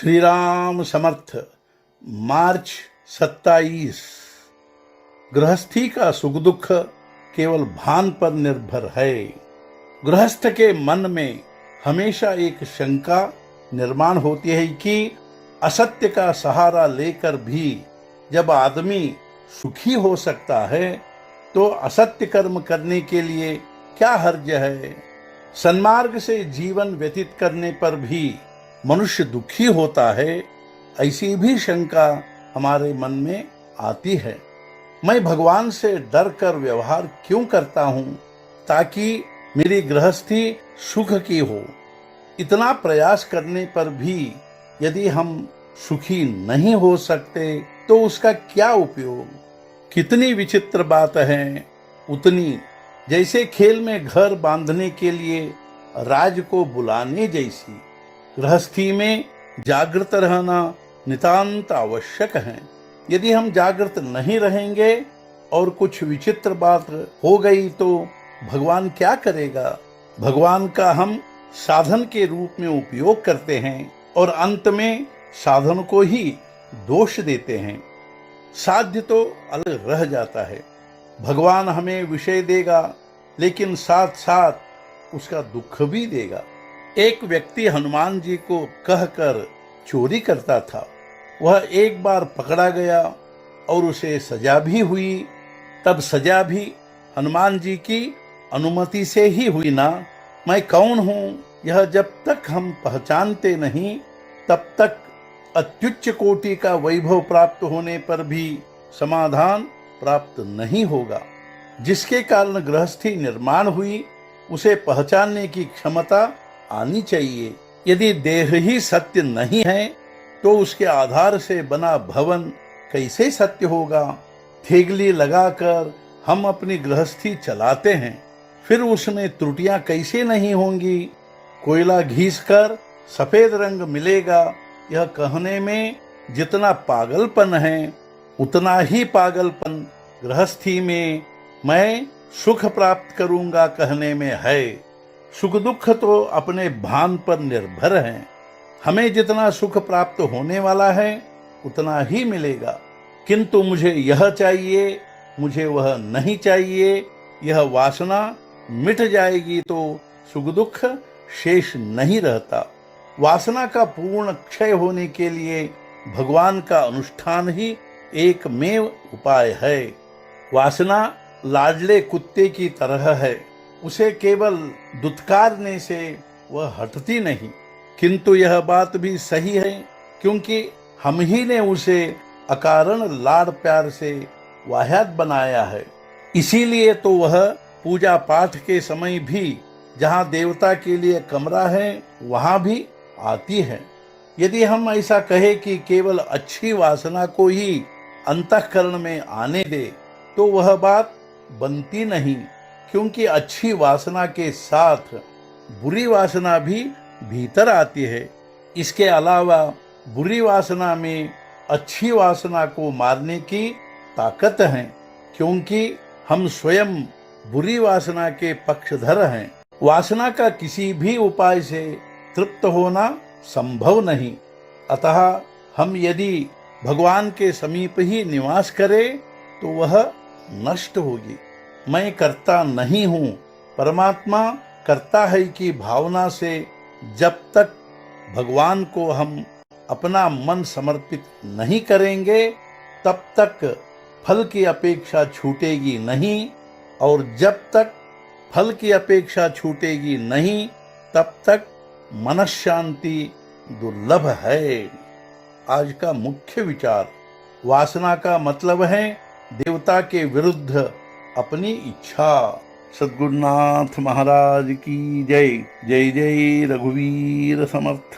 श्री राम समर्थ। मार्च 27। गृहस्थी का सुख दुख केवल भान पर निर्भर है। गृहस्थ के मन में हमेशा एक शंका निर्माण होती है कि असत्य का सहारा लेकर भी जब आदमी सुखी हो सकता है तो असत्य कर्म करने के लिए क्या हर्ज है। सन्मार्ग से जीवन व्यतीत करने पर भी मनुष्य दुखी होता है, ऐसी भी शंका हमारे मन में आती है। मैं भगवान से डर कर व्यवहार क्यों करता हूं ताकि मेरी गृहस्थी सुख की हो। इतना प्रयास करने पर भी यदि हम सुखी नहीं हो सकते तो उसका क्या उपयोग। कितनी विचित्र बात है, उतनी जैसे खेल में घर बांधने के लिए राज को बुलाने जैसी गृहस्थी में जागृत रहना नितांत आवश्यक है। यदि हम जागृत नहीं रहेंगे और कुछ विचित्र बात हो गई तो भगवान क्या करेगा। भगवान का हम साधन के रूप में उपयोग करते हैं और अंत में साधन को ही दोष देते हैं। साध्य तो अलग रह जाता है। भगवान हमें विषय देगा लेकिन साथ साथ उसका दुख भी देगा। एक व्यक्ति हनुमान जी को कहकर चोरी करता था। वह एक बार पकड़ा गया और उसे सजा भी हुई। तब सजा भी हनुमान जी की अनुमति से ही हुई ना। मैं कौन हूं यह जब तक हम पहचानते नहीं तब तक अत्युच्च कोटि का वैभव प्राप्त होने पर भी समाधान प्राप्त नहीं होगा। जिसके कारण गृहस्थी निर्माण हुई उसे पहचानने की क्षमता आनी चाहिए। यदि देह ही सत्य नहीं है तो उसके आधार से बना भवन कैसे सत्य होगा। थेगली लगाकर हम अपनी गृहस्थी चलाते हैं, फिर उसमें त्रुटियां कैसे नहीं होंगी। कोयला घिसकर सफेद रंग मिलेगा, यह कहने में जितना पागलपन है उतना ही पागलपन गृहस्थी में मैं सुख प्राप्त करूंगा कहने में है। सुख दुख तो अपने भान पर निर्भर है। हमें जितना सुख प्राप्त होने वाला है उतना ही मिलेगा, किंतु मुझे यह चाहिए, मुझे वह नहीं चाहिए, यह वासना मिट जाएगी तो सुख दुख शेष नहीं रहता। वासना का पूर्ण क्षय होने के लिए भगवान का अनुष्ठान ही एकमेव उपाय है। वासना लाडले कुत्ते की तरह है, उसे केवल दुत्कारने से वह हटती नहीं। किंतु यह बात भी सही है क्योंकि हम ही ने उसे अकारण लाड प्यार से वाह्यात बनाया है। इसीलिए तो वह पूजा पाठ के समय भी जहाँ देवता के लिए कमरा है वहाँ भी आती है। यदि हम ऐसा कहे कि केवल अच्छी वासना को ही अंतःकरण में आने दे तो वह बात बनती नहीं, क्योंकि अच्छी वासना के साथ बुरी वासना भी भीतर आती है। इसके अलावा बुरी वासना में अच्छी वासना को मारने की ताकत है, क्योंकि हम स्वयं बुरी वासना के पक्षधर हैं। वासना का किसी भी उपाय से तृप्त होना संभव नहीं। अतः हम यदि भगवान के समीप ही निवास करें तो वह नष्ट होगी। मैं करता नहीं हूं, परमात्मा करता है की भावना से जब तक भगवान को हम अपना मन समर्पित नहीं करेंगे तब तक फल की अपेक्षा छूटेगी नहीं, और जब तक फल की अपेक्षा छूटेगी नहीं तब तक मनःशांति दुर्लभ है। आज का मुख्य विचार, वासना का मतलब है देवता के विरुद्ध अपनी इच्छा। सद्गुरुनाथ महाराज की जय। जय जय रघुवीर समर्थ।